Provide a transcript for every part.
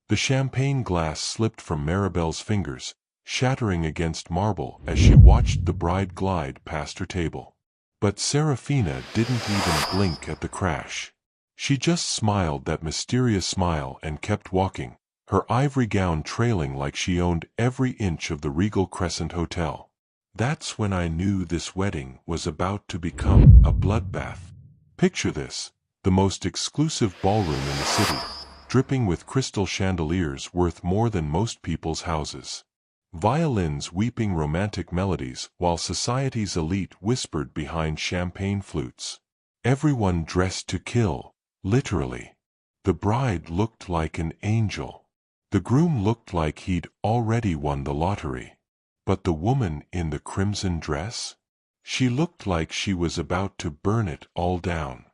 The champagne glass slipped from Maribel's fingers, shattering against marble as she watched the bride glide past her table. But Serafina didn't even blink at the crash. She just smiled that mysterious smile and kept walking, her ivory gown trailing like she owned every inch of the Regal Crescent Hotel. That's when I knew this wedding was about to become a bloodbath. Picture this, the most exclusive ballroom in the city, dripping with crystal chandeliers worth more than most people's houses. Violins weeping romantic melodies while society's elite whispered behind champagne flutes. Everyone dressed to kill, literally. The bride looked like an angel. The groom looked like he'd already won the lottery. But the woman in the crimson dress? She looked like she was about to burn it all down.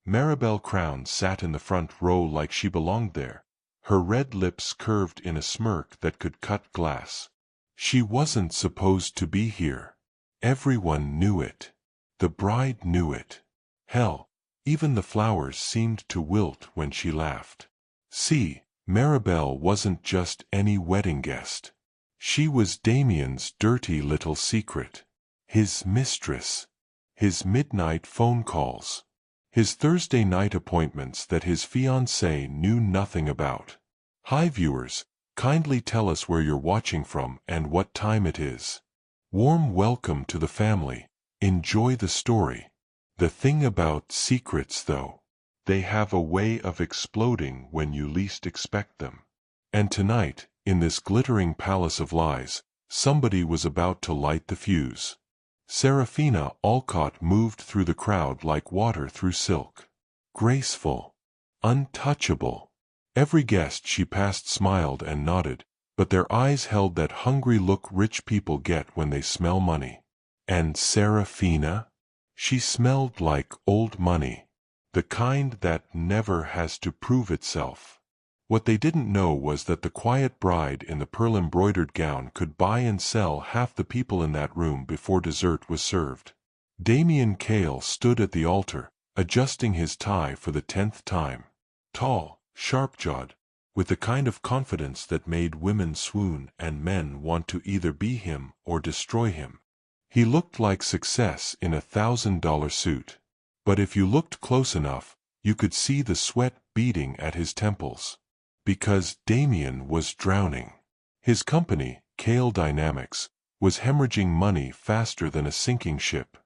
Maribel Crown sat in the front row like she belonged there, her red lips curved in a smirk that could cut glass. She wasn't supposed to be here. Everyone knew it. The bride knew it. Hell, even the flowers seemed to wilt when she laughed. See, Maribel wasn't just any wedding guest. She was Damien's dirty little secret. His mistress. His midnight phone calls. His Thursday night appointments that his fiancée knew nothing about. Hi viewers, kindly tell us where you're watching from and what time it is. Warm welcome to the family. Enjoy the story. The thing about secrets though, they have a way of exploding when you least expect them. And tonight, in this glittering palace of lies, somebody was about to light the fuse. Serafina Alcott moved through the crowd like water through silk. Graceful. Untouchable. Every guest she passed smiled and nodded, but their eyes held that hungry look rich people get when they smell money. And Serafina? She smelled like old money. The kind that never has to prove itself. What they didn't know was that the quiet bride in the pearl-embroidered gown could buy and sell half the people in that room before dessert was served. Damien Cale stood at the altar, adjusting his tie for the 10th time. Tall, sharp-jawed, with the kind of confidence that made women swoon and men want to either be him or destroy him. He looked like success in a $1,000 suit. But if you looked close enough, you could see the sweat beading at his temples. Because Damien was drowning. His company, Cale Dynamics, was hemorrhaging money faster than a sinking ship.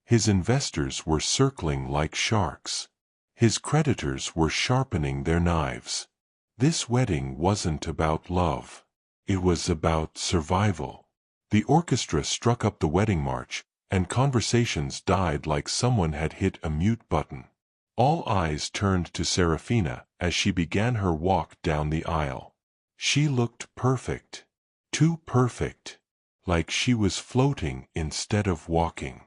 His investors were circling like sharks. His creditors were sharpening their knives. This wedding wasn't about love. It was about survival. The orchestra struck up the wedding march, and conversations died like someone had hit a mute button. All eyes turned to Serafina as she began her walk down the aisle. She looked perfect. Too perfect. Like she was floating instead of walking.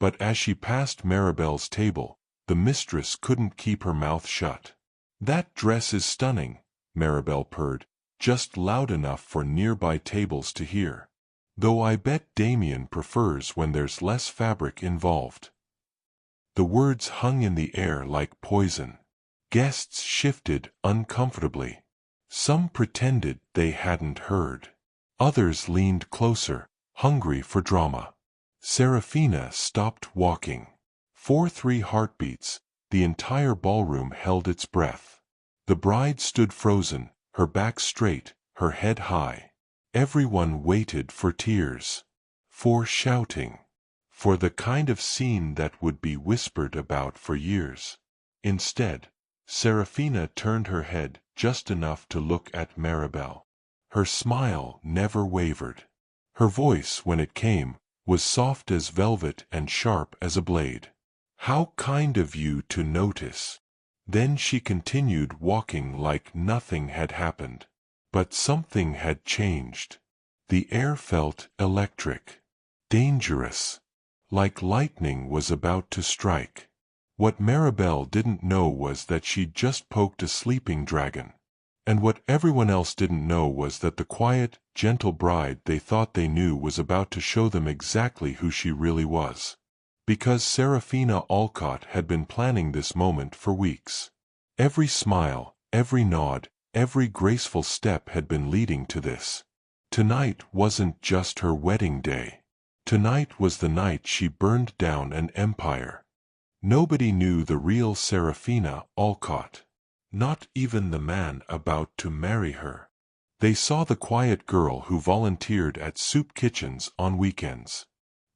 But as she passed Maribel's table, the mistress couldn't keep her mouth shut. "That dress is stunning," Maribel purred, just loud enough for nearby tables to hear. "Though I bet Damien prefers when there's less fabric involved." The words hung in the air like poison. Guests shifted uncomfortably. Some pretended they hadn't heard. Others leaned closer, hungry for drama. Serafina stopped walking. 4-3 heartbeats, the entire ballroom held its breath. The bride stood frozen, her back straight, her head high. Everyone waited for tears. For shouting. For the kind of scene that would be whispered about for years. Instead, Serafina turned her head just enough to look at Maribel. Her smile never wavered. Her voice, when it came, was soft as velvet and sharp as a blade. "How kind of you to notice." Then she continued walking like nothing had happened. But something had changed. The air felt electric. Dangerous. Like lightning was about to strike. What Maribel didn't know was that she'd just poked a sleeping dragon. And what everyone else didn't know was that the quiet, gentle bride they thought they knew was about to show them exactly who she really was. Because Serafina Alcott had been planning this moment for weeks. Every smile, every nod, Every graceful step had been leading to this. Tonight wasn't just her wedding day. Tonight was the night she burned down an empire. Nobody knew the real Serafina Alcott. Not even the man about to marry her. They saw the quiet girl who volunteered at soup kitchens on weekends.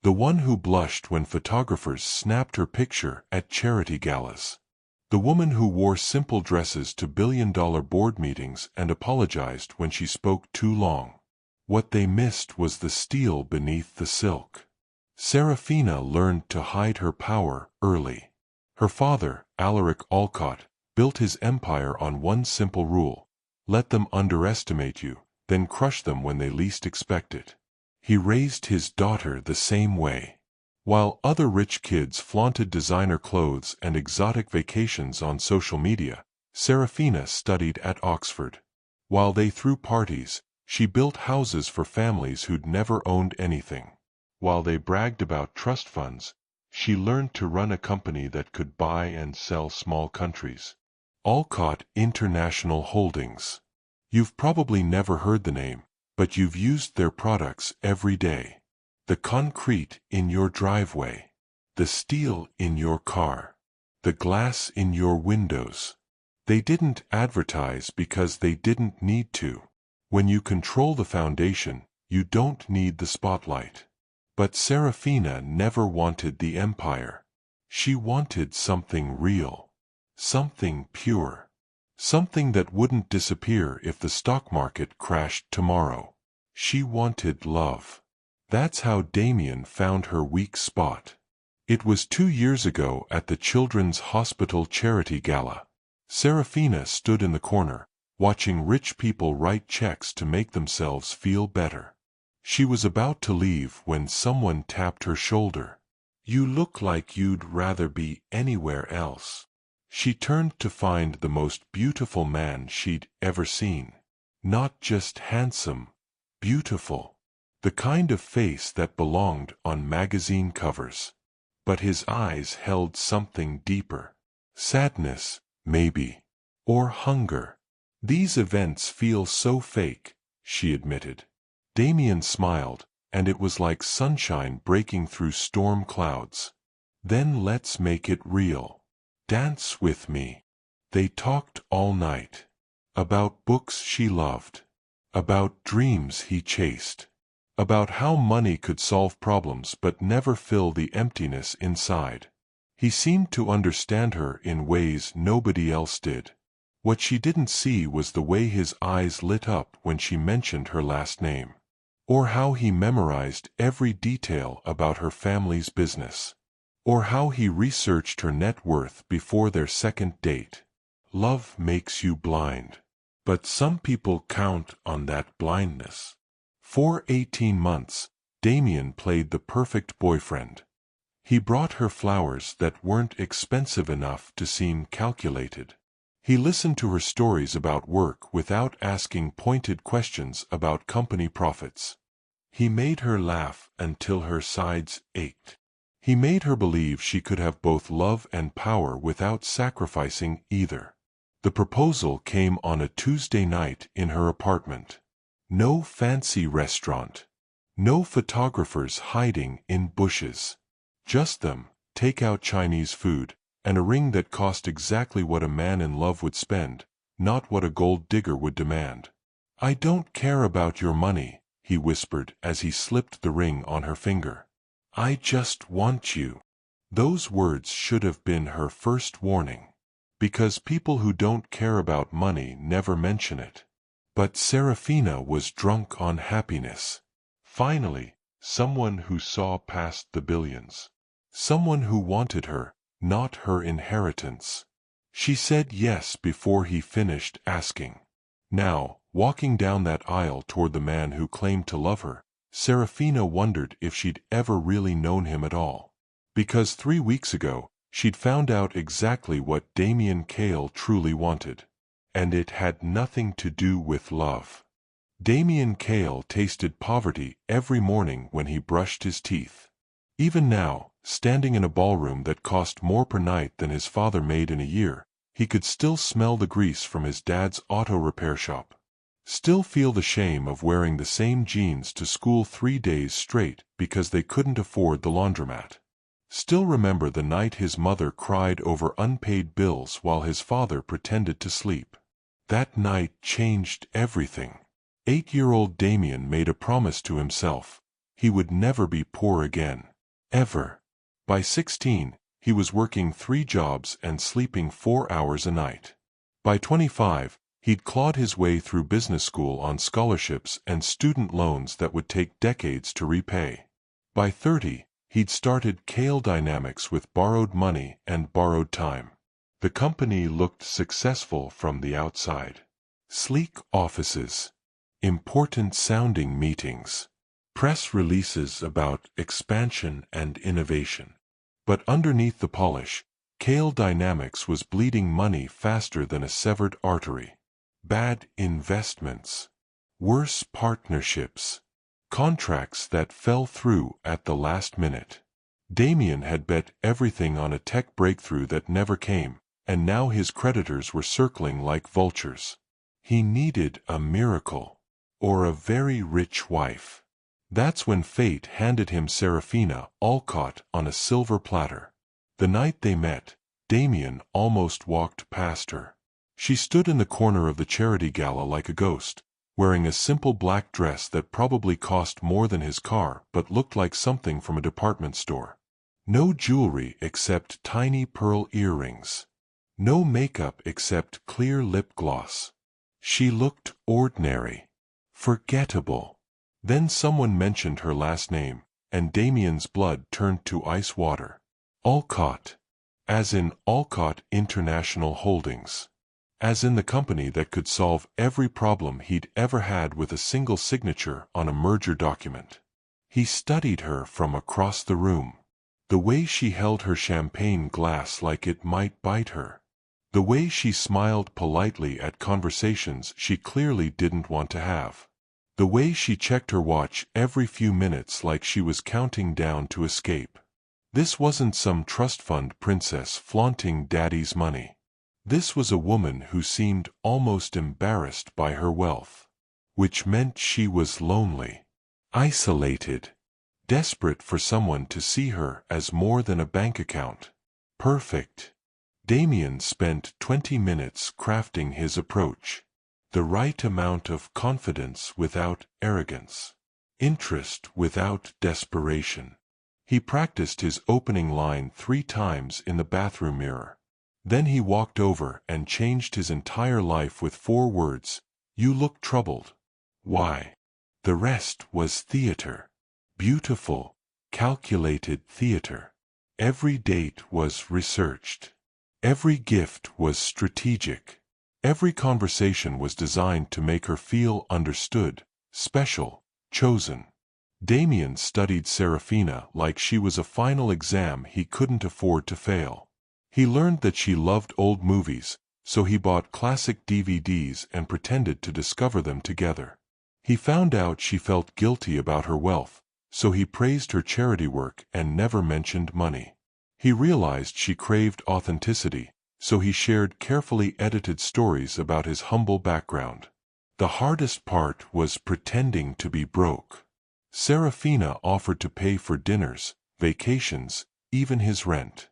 The one who blushed when photographers snapped her picture at charity galas. The woman who wore simple dresses to billion-dollar board meetings and apologized when she spoke too long. What they missed was the steel beneath the silk. Serafina learned to hide her power early. Her father, Alaric Alcott, built his empire on one simple rule: let them underestimate you, then crush them when they least expect it. He raised his daughter the same way. While other rich kids flaunted designer clothes and exotic vacations on social media, Serafina studied at Oxford. While they threw parties, she built houses for families who'd never owned anything. While they bragged about trust funds, she learned to run a company that could buy and sell small countries. Alcott International Holdings. You've probably never heard the name, but you've used their products every day. The concrete in your driveway. The steel in your car. The glass in your windows. They didn't advertise because they didn't need to. When you control the foundation, you don't need the spotlight. But Serafina never wanted the empire. She wanted something real. Something pure. Something that wouldn't disappear if the stock market crashed tomorrow. She wanted love. That's how Damien found her weak spot. It was 2 years ago at the Children's Hospital Charity Gala. Serafina stood in the corner, watching rich people write checks to make themselves feel better. She was about to leave when someone tapped her shoulder. You look like you'd rather be anywhere else. She turned to find the most beautiful man she'd ever seen. Not just handsome, beautiful. The kind of face that belonged on magazine covers. But his eyes held something deeper. Sadness, maybe. Or hunger. These events feel so fake, she admitted. Damien smiled, and it was like sunshine breaking through storm clouds. Then let's make it real. Dance with me. They talked all night. About books she loved. About dreams he chased. About how money could solve problems but never fill the emptiness inside. He seemed to understand her in ways nobody else did. What she didn't see was the way his eyes lit up when she mentioned her last name. Or how he memorized every detail about her family's business. Or how he researched her net worth before their second date. Love makes you blind. But some people count on that blindness. For 18 months, Damien played the perfect boyfriend. He brought her flowers that weren't expensive enough to seem calculated. He listened to her stories about work without asking pointed questions about company profits. He made her laugh until her sides ached. He made her believe she could have both love and power without sacrificing either. The proposal came on a Tuesday night in her apartment. No fancy restaurant. No photographers hiding in bushes. Just them, take-out Chinese food, and a ring that cost exactly what a man in love would spend, not what a gold digger would demand. I don't care about your money, he whispered as he slipped the ring on her finger. I just want you. Those words should have been her first warning. Because people who don't care about money never mention it. But Serafina was drunk on happiness. Finally, someone who saw past the billions. Someone who wanted her, not her inheritance. She said yes before he finished asking. Now, walking down that aisle toward the man who claimed to love her, Serafina wondered if she'd ever really known him at all. Because 3 weeks ago, she'd found out exactly what Damien Cale truly wanted. And it had nothing to do with love. Damien Cale tasted poverty every morning when he brushed his teeth. Even now, standing in a ballroom that cost more per night than his father made in a year, He could still smell the grease from his dad's auto repair shop. Still feel the shame of wearing the same jeans to school 3 days straight because they couldn't afford the laundromat. Still remember the night his mother cried over unpaid bills while his father pretended to sleep. That night changed everything. 8-year-old Damien made a promise to himself. He would never be poor again. Ever. By 16, he was working 3 jobs and sleeping 4 hours a night. By 25, he'd clawed his way through business school on scholarships and student loans that would take decades to repay. By 30, he'd started Kale Dynamics with borrowed money and borrowed time. The company looked successful from the outside. Sleek offices, important-sounding meetings, press releases about expansion and innovation. But underneath the polish, Kale Dynamics was bleeding money faster than a severed artery. Bad investments, worse partnerships, contracts that fell through at the last minute. Damien had bet everything on a tech breakthrough that never came, and now his creditors were circling like vultures. He needed a miracle, or a very rich wife. That's when fate handed him Serafina Alcott on a silver platter. The night they met, Damien almost walked past her. She stood in the corner of the charity gala like a ghost, wearing a simple black dress that probably cost more than his car but looked like something from a department store. No jewelry except tiny pearl earrings. No makeup except clear lip gloss. She looked ordinary. Forgettable. Then someone mentioned her last name, and Damien's blood turned to ice water. Alcott. As in Alcott International Holdings. As in the company that could solve every problem he'd ever had with a single signature on a merger document. He studied her from across the room. The way she held her champagne glass like it might bite her. The way she smiled politely at conversations she clearly didn't want to have. The way she checked her watch every few minutes like she was counting down to escape. This wasn't some trust fund princess flaunting daddy's money. This was a woman who seemed almost embarrassed by her wealth. Which meant she was lonely. Isolated. Desperate for someone to see her as more than a bank account. Perfect. Damien spent 20 minutes crafting his approach. The right amount of confidence without arrogance. Interest without desperation. He practiced his opening line 3 times in the bathroom mirror. Then he walked over and changed his entire life with 4 words. You look troubled. Why? The rest was theater. Beautiful, calculated theater. Every date was researched. Every gift was strategic. Every conversation was designed to make her feel understood, special, chosen. Damien studied Serafina like she was a final exam he couldn't afford to fail. He learned that she loved old movies, so he bought classic DVDs and pretended to discover them together. He found out she felt guilty about her wealth, so he praised her charity work and never mentioned money. He realized she craved authenticity, so he shared carefully edited stories about his humble background. The hardest part was pretending to be broke. Serafina offered to pay for dinners, vacations, even his rent.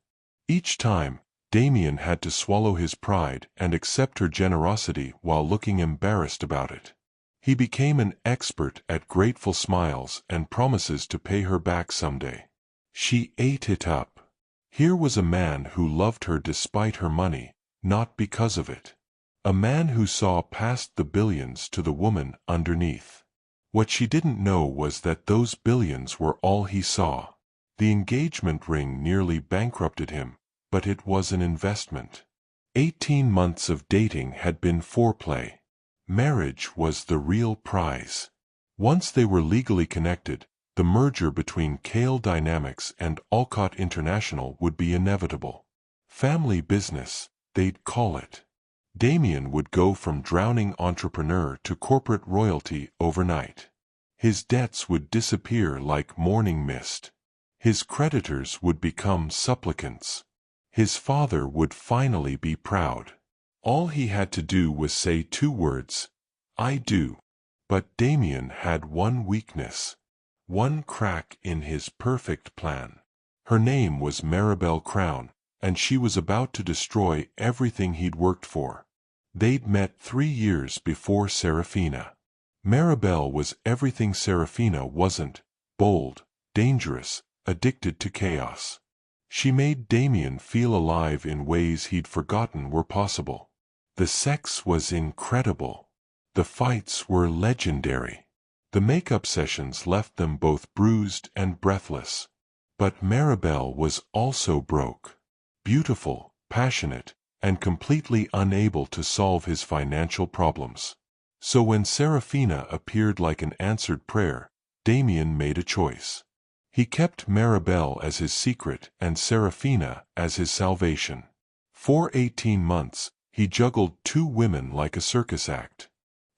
Each time, Damien had to swallow his pride and accept her generosity while looking embarrassed about it. He became an expert at grateful smiles and promises to pay her back someday. She ate it up. Here was a man who loved her despite her money, not because of it. A man who saw past the billions to the woman underneath. What she didn't know was that those billions were all he saw. The engagement ring nearly bankrupted him, but it was an investment. 18 months of dating had been foreplay. Marriage was the real prize. Once they were legally connected, the merger between Kale Dynamics and Alcott International would be inevitable. Family business, they'd call it. Damien would go from drowning entrepreneur to corporate royalty overnight. His debts would disappear like morning mist. His creditors would become supplicants. His father would finally be proud. All he had to do was say 2 words, "I do." But Damien had one weakness, one crack in his perfect plan. Her name was Maribel Crown, and she was about to destroy everything he'd worked for. They'd met 3 years before Serafina. Maribel was everything Serafina wasn't: bold, dangerous, addicted to chaos. She made Damien feel alive in ways he'd forgotten were possible. The sex was incredible. The fights were legendary. The makeup sessions left them both bruised and breathless. But Maribel was also broke. Beautiful, passionate, and completely unable to solve his financial problems. So when Serafina appeared like an answered prayer, Damien made a choice. He kept Maribel as his secret and Serafina as his salvation. For 18 months, he juggled 2 women like a circus act.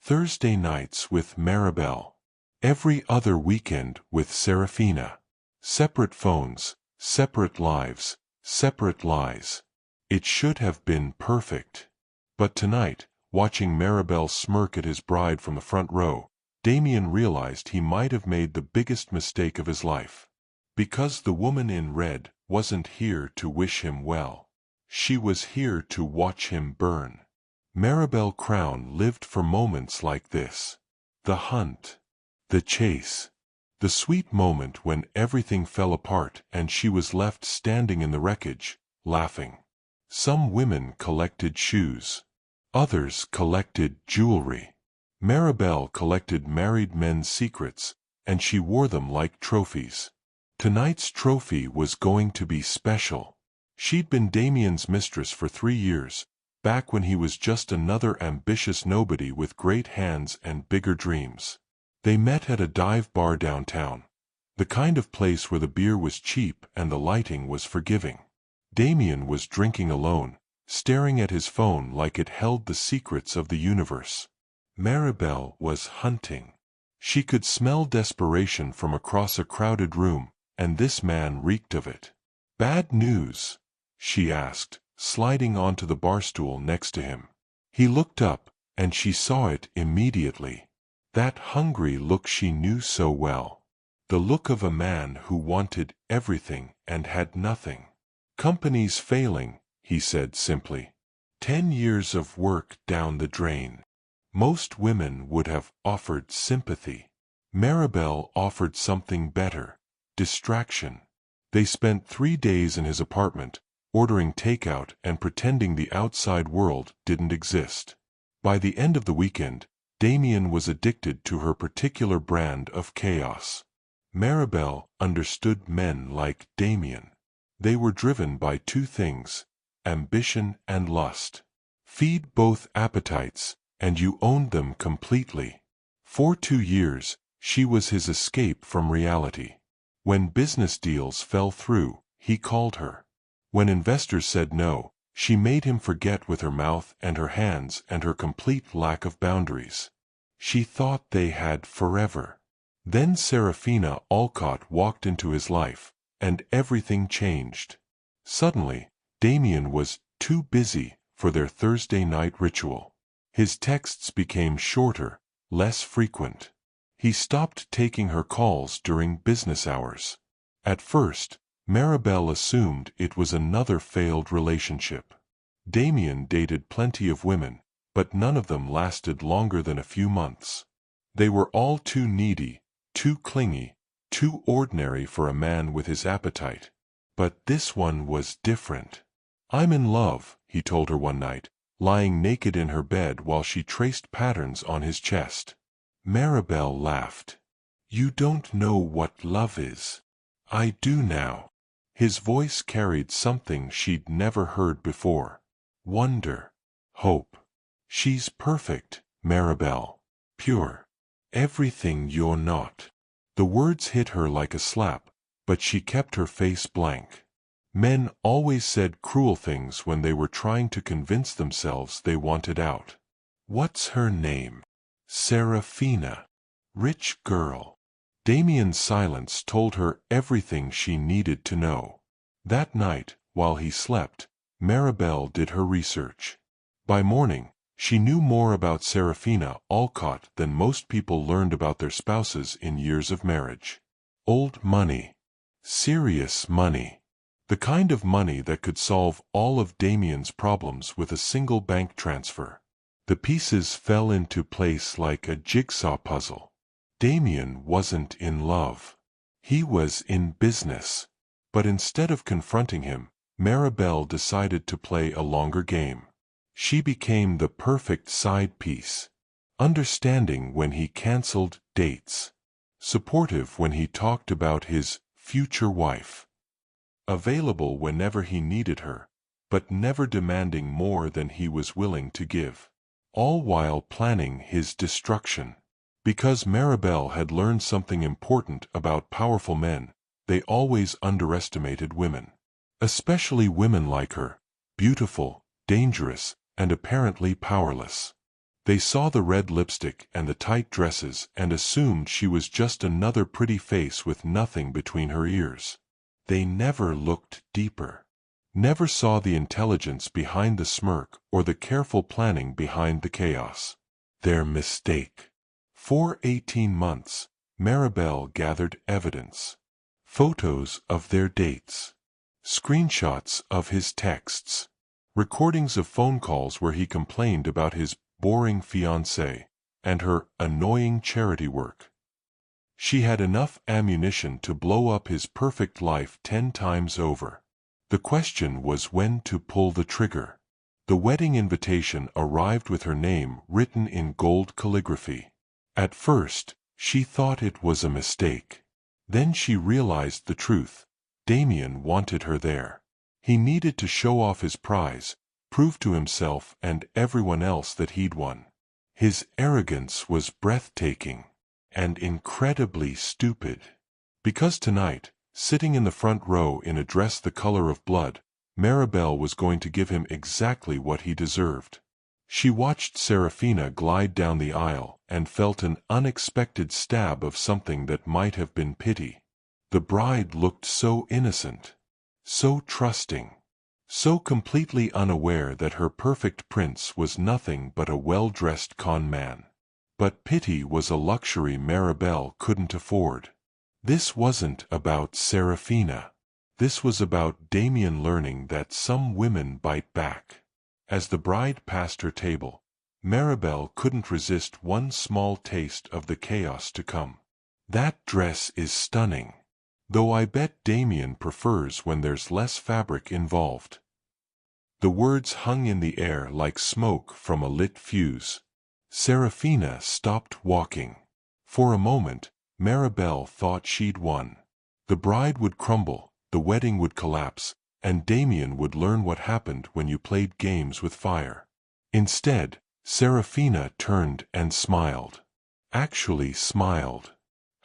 Thursday nights with Maribel. Every other weekend with Serafina. Separate phones, separate lives, separate lies. It should have been perfect. But tonight, watching Maribel smirk at his bride from the front row, Damien realized he might have made the biggest mistake of his life. Because the woman in red wasn't here to wish him well. She was here to watch him burn. Maribel Crown lived for moments like this. The hunt. The chase. The sweet moment when everything fell apart and she was left standing in the wreckage, laughing. Some women collected shoes. Others collected jewelry. Maribel collected married men's secrets, and she wore them like trophies. Tonight's trophy was going to be special. She'd been Damien's mistress for 3 years, back when he was just another ambitious nobody with great hands and bigger dreams. They met at a dive bar downtown, the kind of place where the beer was cheap and the lighting was forgiving. Damien was drinking alone, staring at his phone like it held the secrets of the universe. Maribel was hunting. She could smell desperation from across a crowded room, and this man reeked of it. "Bad news?" she asked, sliding onto the barstool next to him. He looked up, and she saw it immediately. That hungry look she knew so well. The look of a man who wanted everything and had nothing. "Company's failing," he said simply. 10 years of work down the drain. Most women would have offered sympathy. Maribel offered something better: distraction. They spent 3 days in his apartment, ordering takeout and pretending the outside world didn't exist. By the end of the weekend, Damien was addicted to her particular brand of chaos. Maribel understood men like Damien. They were driven by 2 things: ambition and lust. Feed both appetites, and you owned them completely. For 2 years, she was his escape from reality. When business deals fell through, he called her. When investors said no, she made him forget with her mouth and her hands and her complete lack of boundaries. She thought they had forever. Then Serafina Alcott walked into his life, and everything changed. Suddenly, Damien was too busy for their Thursday night ritual. His texts became shorter, less frequent. He stopped taking her calls during business hours. At first, Maribel assumed it was another failed relationship. Damien dated plenty of women, but none of them lasted longer than a few months. They were all too needy, too clingy, too ordinary for a man with his appetite. But this one was different. "I'm in love," he told her one night, lying naked in her bed while she traced patterns on his chest. Maribel laughed. "You don't know what love is." "I do now." His voice carried something she'd never heard before. Wonder. Hope. "She's perfect, Maribel. Pure. Everything you're not." The words hit her like a slap, but she kept her face blank. Men always said cruel things when they were trying to convince themselves they wanted out. "What's her name?" "Serafina. Rich girl." Damien's silence told her everything she needed to know. That night, While he slept, Maribel did her research. By morning, she knew more about Serafina Alcott than most people learned about their spouses in years of marriage. Old money. Serious money. The kind of money that could solve all of Damien's problems with a single bank transfer. The pieces fell into place like a jigsaw puzzle. Damien wasn't in love. He was in business. But instead of confronting him, Maribel decided to play a longer game. She became the perfect side piece. Understanding when he canceled dates. Supportive when he talked about his future wife. Available whenever he needed her, but never demanding more than he was willing to give. All while planning his destruction. Because Maribel had learned something important about powerful men, they always underestimated women. Especially women like her, beautiful, dangerous, and apparently powerless. They saw the red lipstick and the tight dresses and assumed she was just another pretty face with nothing between her ears. They never looked deeper. Never saw the intelligence behind the smirk or the careful planning behind the chaos. Their mistake. For 18 months, Maribel gathered evidence. Photos of their dates. Screenshots of his texts. Recordings of phone calls where he complained about his boring fiancée and her annoying charity work. She had enough ammunition to blow up his perfect life 10 times over. The question was when to pull the trigger. The wedding invitation arrived with her name written in gold calligraphy. At first, she thought it was a mistake. Then she realized the truth. Damien wanted her there. He needed to show off his prize, prove to himself and everyone else that he'd won. His arrogance was breathtaking. And incredibly stupid. Because tonight, sitting in the front row in a dress the color of blood, Maribel was going to give him exactly what he deserved. She watched Serafina glide down the aisle and felt an unexpected stab of something that might have been pity. The bride looked so innocent, so trusting, so completely unaware that her perfect prince was nothing but a well-dressed con man. But pity was a luxury Maribel couldn't afford. This wasn't about Serafina. This was about Damien learning that some women bite back. As the bride passed her table, Maribel couldn't resist one small taste of the chaos to come. That dress is stunning. Though I bet Damien prefers when there's less fabric involved. The words hung in the air like smoke from a lit fuse. Serafina stopped walking. For a moment, Maribel thought she'd won. The bride would crumble, the wedding would collapse, and Damien would learn what happened when you played games with fire. Instead, Serafina turned and smiled. Actually smiled.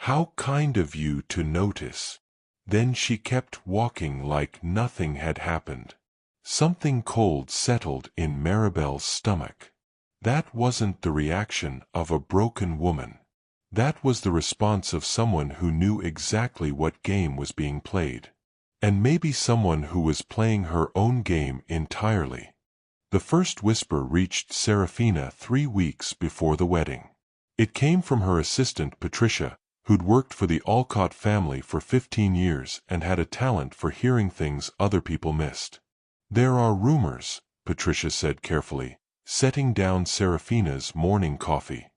How kind of you to notice. Then she kept walking like nothing had happened. Something cold settled in Maribel's stomach. That wasn't the reaction of a broken woman. That was the response of someone who knew exactly what game was being played. And maybe someone who was playing her own game entirely. The first whisper reached Serafina 3 weeks before the wedding. It came from her assistant Patricia, who'd worked for the Alcott family for 15 years and had a talent for hearing things other people missed. There are rumors, Patricia said carefully, setting down Serafina's morning coffee.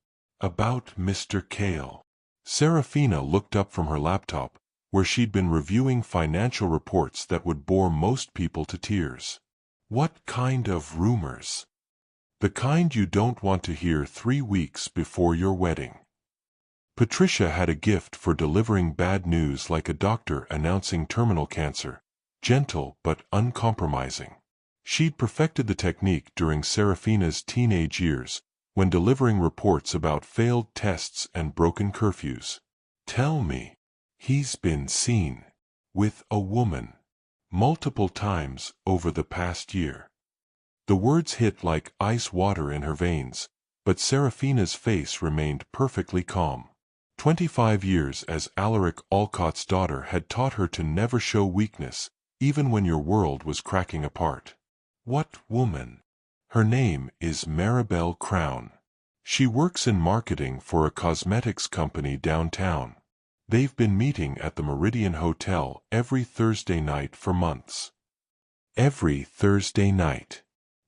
About Mr. Kale. Serafina looked up from her laptop, where she'd been reviewing financial reports that would bore most people to tears. What kind of rumors? The kind you don't want to hear 3 weeks before your wedding. Patricia had a gift for delivering bad news like a doctor announcing terminal cancer, gentle but uncompromising. She'd perfected the technique during Serafina's teenage years, when delivering reports about failed tests and broken curfews. Tell me, he's been seen with a woman multiple times over the past year. The words hit like ice water in her veins, but Serafina's face remained perfectly calm. 25 years as Alaric Alcott's daughter had taught her to never show weakness, even when your world was cracking apart. What woman? Her name is Maribel Crown. She works in marketing for a cosmetics company downtown. They've been meeting at the Meridian Hotel every Thursday night for months. Every Thursday night.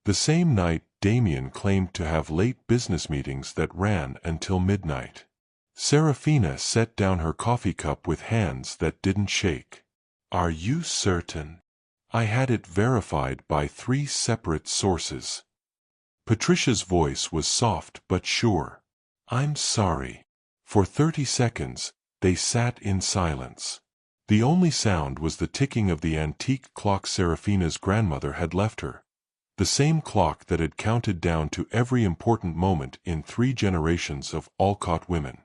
The same night Damien claimed to have late business meetings that ran until midnight. Serafina set down her coffee cup with hands that didn't shake. Are you certain? I had it verified by 3 separate sources. Patricia's voice was soft but sure. I'm sorry. For 30 seconds, they sat in silence. The only sound was the ticking of the antique clock Serafina's grandmother had left her. The same clock that had counted down to every important moment in 3 generations of Alcott women.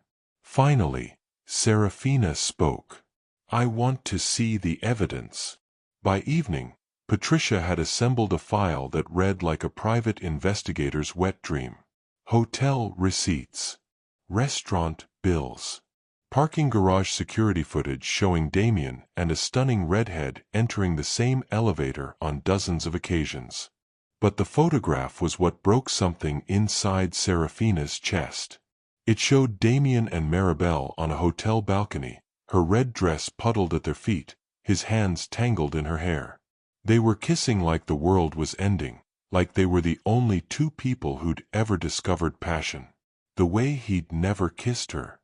Finally, Serafina spoke. I want to see the evidence. By evening, Patricia had assembled a file that read like a private investigator's wet dream. Hotel receipts. Restaurant bills. Parking garage security footage showing Damien and a stunning redhead entering the same elevator on dozens of occasions. But the photograph was what broke something inside Serafina's chest. It showed Damien and Maribel on a hotel balcony, her red dress puddled at their feet, his hands tangled in her hair. They were kissing like the world was ending, like they were the only 2 people who'd ever discovered passion. The way he'd never kissed her.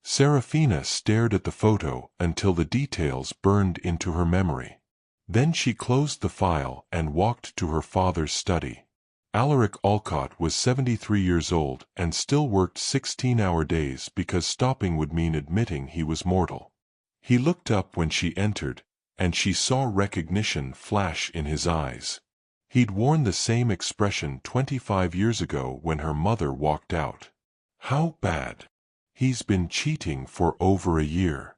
Serafina stared at the photo until the details burned into her memory. Then she closed the file and walked to her father's study. Alaric Alcott was 73 years old and still worked 16-hour days because stopping would mean admitting he was mortal. He looked up when she entered, and she saw recognition flash in his eyes. He'd worn the same expression 25 years ago when her mother walked out. How bad? He's been cheating for over a year.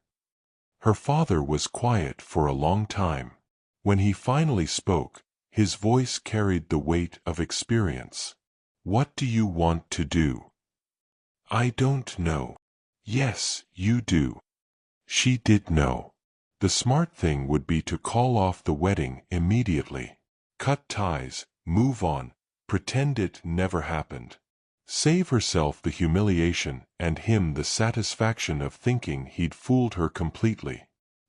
Her father was quiet for a long time. When he finally spoke, his voice carried the weight of experience. What do you want to do? I don't know. Yes, you do. She did know. The smart thing would be to call off the wedding immediately. Cut ties, move on, pretend it never happened. Save herself the humiliation and him the satisfaction of thinking he'd fooled her completely.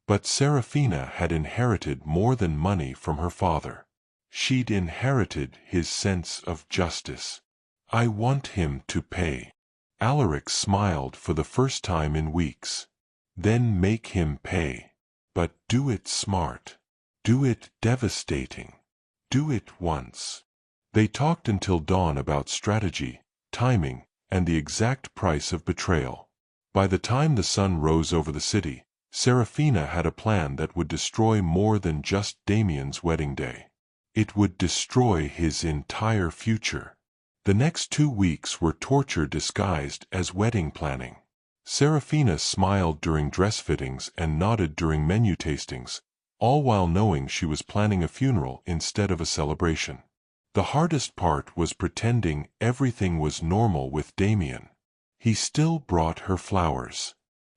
But Serafina had inherited more than money from her father. She'd inherited his sense of justice. I want him to pay. Alaric smiled for the first time in weeks. Then make him pay. But do it smart. Do it devastating. Do it once. They talked until dawn about strategy, timing, and the exact price of betrayal. By the time the sun rose over the city, Serafina had a plan that would destroy more than just Damien's wedding day. It would destroy his entire future. The next 2 weeks were torture disguised as wedding planning. Serafina smiled during dress fittings and nodded during menu tastings, all while knowing she was planning a funeral instead of a celebration. The hardest part was pretending everything was normal with Damien. He still brought her flowers.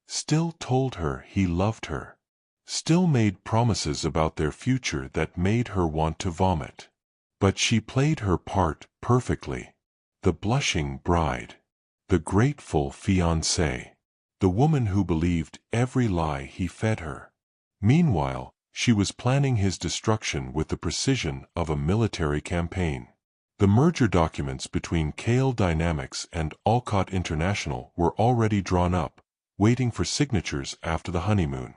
Still told her he loved her. Still made promises about their future that made her want to vomit. But she played her part perfectly. The blushing bride. The grateful fiancée. The woman who believed every lie he fed her. Meanwhile, she was planning his destruction with the precision of a military campaign. The merger documents between Kale Dynamics and Alcott International were already drawn up, waiting for signatures after the honeymoon.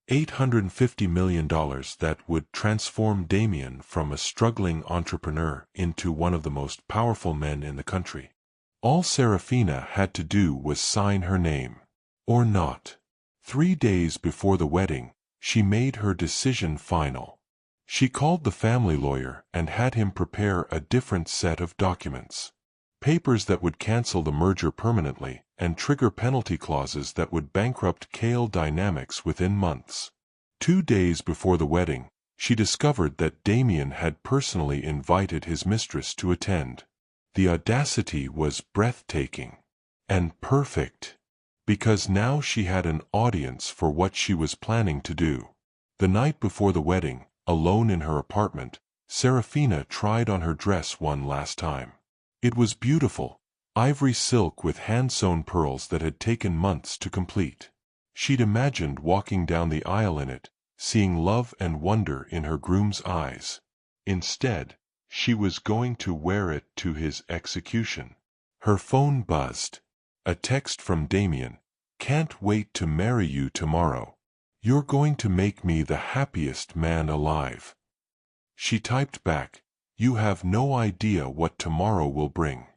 $850 million that would transform Damien from a struggling entrepreneur into one of the most powerful men in the country. All Serafina had to do was sign her name. Or not. 3 days before the wedding, she made her decision final. She called the family lawyer and had him prepare a different set of documents. Papers that would cancel the merger permanently and trigger penalty clauses that would bankrupt Kale Dynamics within months. 2 days before the wedding, she discovered that Damien had personally invited his mistress to attend. The audacity was breathtaking. And perfect. Because now she had an audience for what she was planning to do. The night before the wedding, alone in her apartment, Serafina tried on her dress one last time. It was beautiful, ivory silk with hand-sewn pearls that had taken months to complete. She'd imagined walking down the aisle in it, seeing love and wonder in her groom's eyes. Instead, she was going to wear it to his execution. Her phone buzzed. A text from Damien. "Can't wait to marry you tomorrow. You're going to make me the happiest man alive." She typed back, "You have no idea what tomorrow will bring."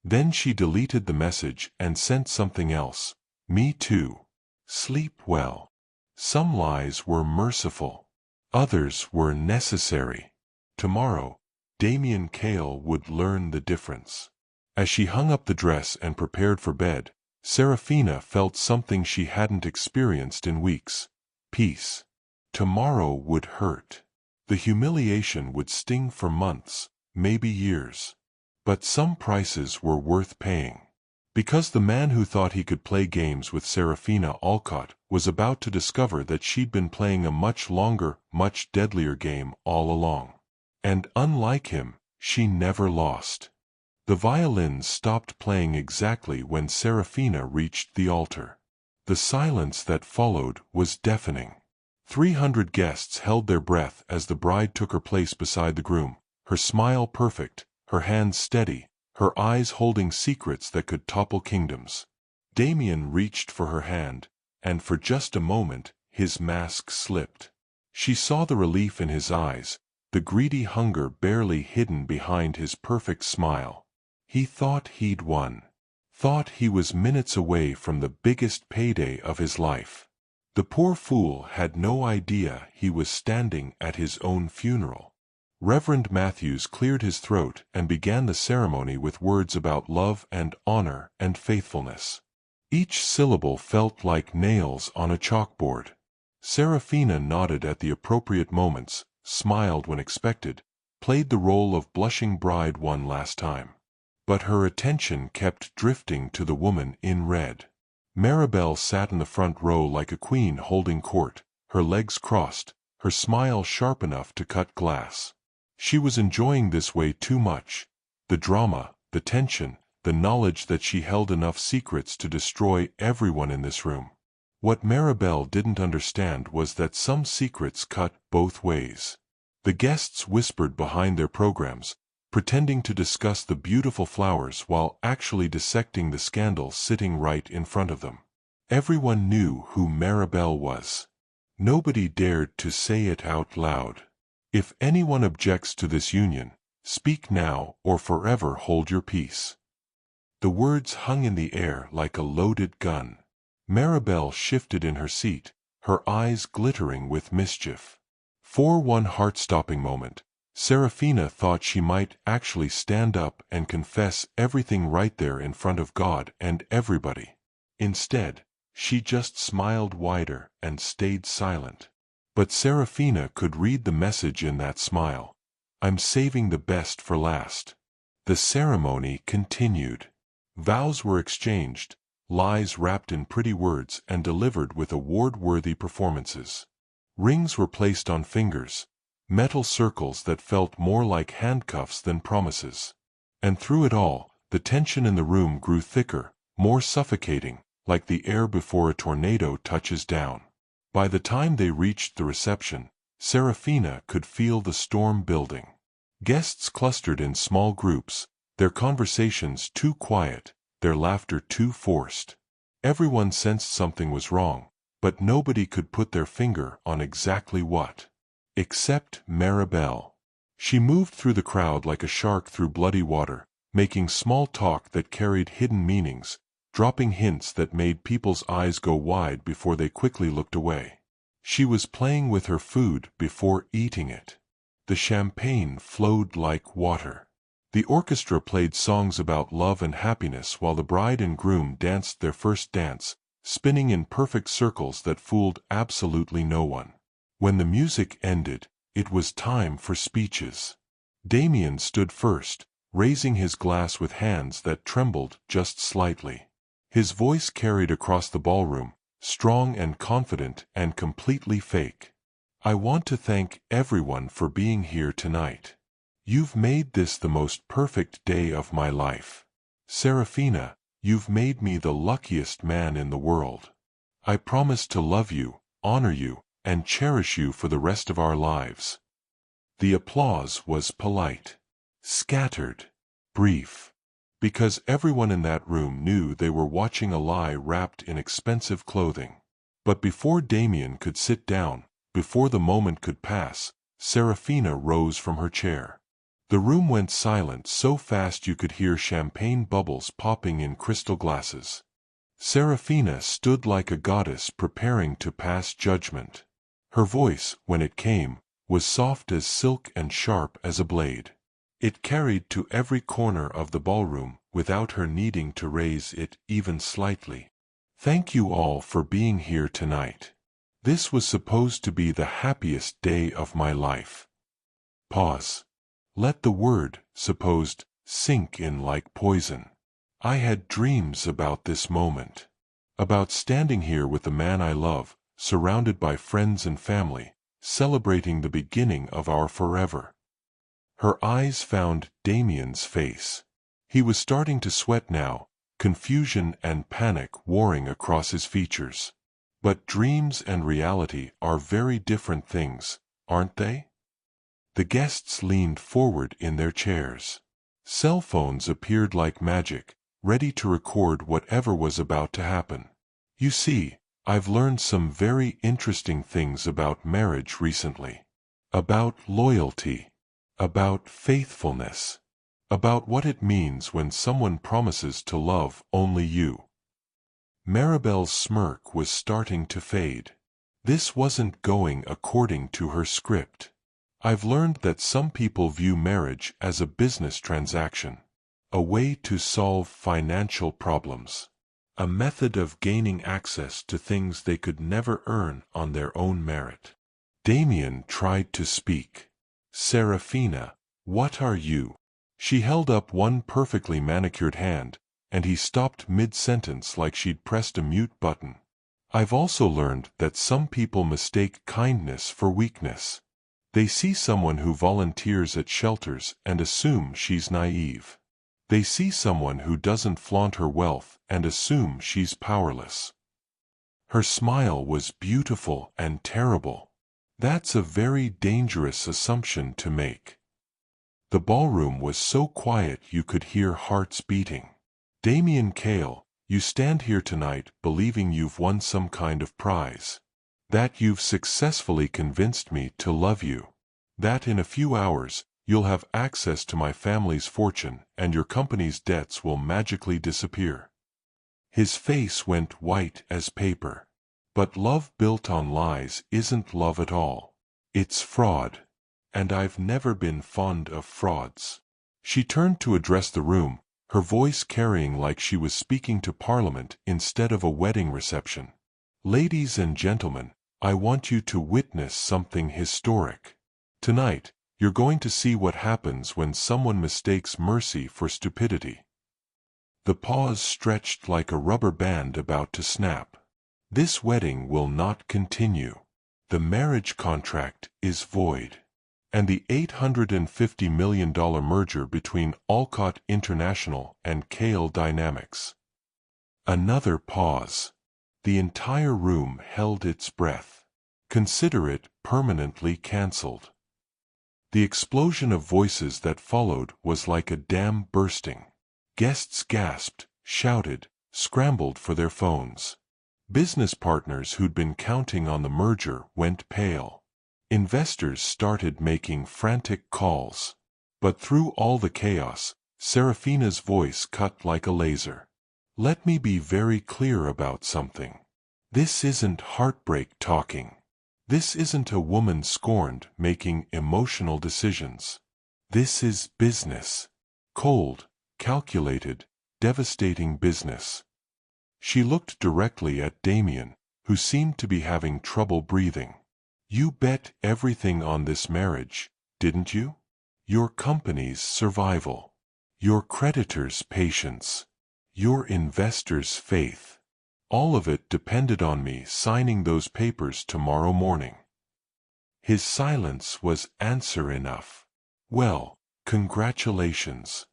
Then she deleted the message and sent something else. "Me too. Sleep well." Some lies were merciful. Others were necessary. Tomorrow, Damien Kale would learn the difference. As she hung up the dress and prepared for bed, Serafina felt something she hadn't experienced in weeks. Peace. Tomorrow would hurt. The humiliation would sting for months, maybe years. But some prices were worth paying. Because the man who thought he could play games with Serafina Alcott was about to discover that she'd been playing a much longer, much deadlier game all along. And unlike him, she never lost. The violins stopped playing exactly when Serafina reached the altar. The silence that followed was deafening. 300 guests held their breath as the bride took her place beside the groom, her smile perfect, her hands steady, her eyes holding secrets that could topple kingdoms. Damien reached for her hand, and for just a moment, his mask slipped. She saw the relief in his eyes, the greedy hunger barely hidden behind his perfect smile. He thought he'd won. Thought he was minutes away from the biggest payday of his life. The poor fool had no idea he was standing at his own funeral. Reverend Matthews cleared his throat and began the ceremony with words about love and honor and faithfulness. Each syllable felt like nails on a chalkboard. Serafina nodded at the appropriate moments, smiled when expected, played the role of blushing bride one last time. But her attention kept drifting to the woman in red. Maribel sat in the front row like a queen holding court, her legs crossed, her smile sharp enough to cut glass. She was enjoying this way too much. The drama, the tension, the knowledge that she held enough secrets to destroy everyone in this room. What Maribel didn't understand was that some secrets cut both ways. The guests whispered behind their programs, pretending to discuss the beautiful flowers while actually dissecting the scandal sitting right in front of them. Everyone knew who Maribel was. Nobody dared to say it out loud. "If anyone objects to this union, speak now or forever hold your peace." The words hung in the air like a loaded gun. Maribel shifted in her seat, her eyes glittering with mischief. For one heart-stopping moment, Serafina thought she might actually stand up and confess everything right there in front of God and everybody. Instead, she just smiled wider and stayed silent. But Serafina could read the message in that smile. "I'm saving the best for last." The ceremony continued. Vows were exchanged, lies wrapped in pretty words and delivered with award-worthy performances. Rings were placed on fingers, metal circles that felt more like handcuffs than promises. And through it all, the tension in the room grew thicker, more suffocating, like the air before a tornado touches down. By the time they reached the reception, Serafina could feel the storm building. Guests clustered in small groups, their conversations too quiet, their laughter too forced. Everyone sensed something was wrong, but nobody could put their finger on exactly what. Except Maribel. She moved through the crowd like a shark through bloody water, making small talk that carried hidden meanings, dropping hints that made people's eyes go wide before they quickly looked away. She was playing with her food before eating it. The champagne flowed like water. The orchestra played songs about love and happiness while the bride and groom danced their first dance, spinning in perfect circles that fooled absolutely no one. When the music ended, it was time for speeches. Damien stood first, raising his glass with hands that trembled just slightly. His voice carried across the ballroom, strong and confident and completely fake. I want to thank everyone for being here tonight. You've made this the most perfect day of my life. Serafina, you've made me the luckiest man in the world. I promise to love you, honor you, and cherish you for the rest of our lives." The applause was polite, scattered, brief, because everyone in that room knew they were watching a lie wrapped in expensive clothing. But before Damien could sit down, before the moment could pass, Serafina rose from her chair. The room went silent so fast you could hear champagne bubbles popping in crystal glasses. Serafina stood like a goddess preparing to pass judgment. Her voice, when it came, was soft as silk and sharp as a blade. It carried to every corner of the ballroom without her needing to raise it even slightly. "Thank you all for being here tonight. This was supposed to be the happiest day of my life." Pause. Let the word "supposed" sink in like poison. I had dreams about this moment. About standing here with the man I love, surrounded by friends and family, celebrating the beginning of our forever. Her eyes found Damien's face. He was starting to sweat now, confusion and panic warring across his features. But dreams and reality are very different things, aren't they? The guests leaned forward in their chairs. Cell phones appeared like magic, ready to record whatever was about to happen. "You see, I've learned some very interesting things about marriage recently. About loyalty. About faithfulness. About what it means when someone promises to love only you." Maribel's smirk was starting to fade. This wasn't going according to her script. "I've learned that some people view marriage as a business transaction. A way to solve financial problems. A method of gaining access to things they could never earn on their own merit." Damien tried to speak. "Serafina, what are you?" She held up one perfectly manicured hand, and he stopped mid-sentence like she'd pressed a mute button. "I've also learned that some people mistake kindness for weakness. They see someone who volunteers at shelters and assume she's naive. They see someone who doesn't flaunt her wealth and assume she's powerless." Her smile was beautiful and terrible. That's a very dangerous assumption to make. The ballroom was so quiet you could hear hearts beating. "Damien Kale, you stand here tonight believing you've won some kind of prize. That you've successfully convinced me to love you. That in a few hours, you'll have access to my family's fortune and your company's debts will magically disappear." His face went white as paper. But love built on lies isn't love at all. It's fraud. And I've never been fond of frauds. She turned to address the room, her voice carrying like she was speaking to Parliament instead of a wedding reception. "Ladies and gentlemen, I want you to witness something historic. Tonight, you're going to see what happens when someone mistakes mercy for stupidity." The pause stretched like a rubber band about to snap. "This wedding will not continue. The marriage contract is void. And the $850 million merger between Alcott International and Kale Dynamics." Another pause. The entire room held its breath. "Consider it permanently cancelled." The explosion of voices that followed was like a dam bursting. Guests gasped, shouted, scrambled for their phones. Business partners who'd been counting on the merger went pale. Investors started making frantic calls. But through all the chaos, Serafina's voice cut like a laser. "Let me be very clear about something. This isn't heartbreak talking. This isn't a woman scorned making emotional decisions. This is business. Cold, calculated, devastating business." She looked directly at Damien, who seemed to be having trouble breathing. "You bet everything on this marriage, didn't you? Your company's survival. Your creditors' patience. Your investors' faith. All of it depended on me signing those papers tomorrow morning." His silence was answer enough. "Well, congratulations.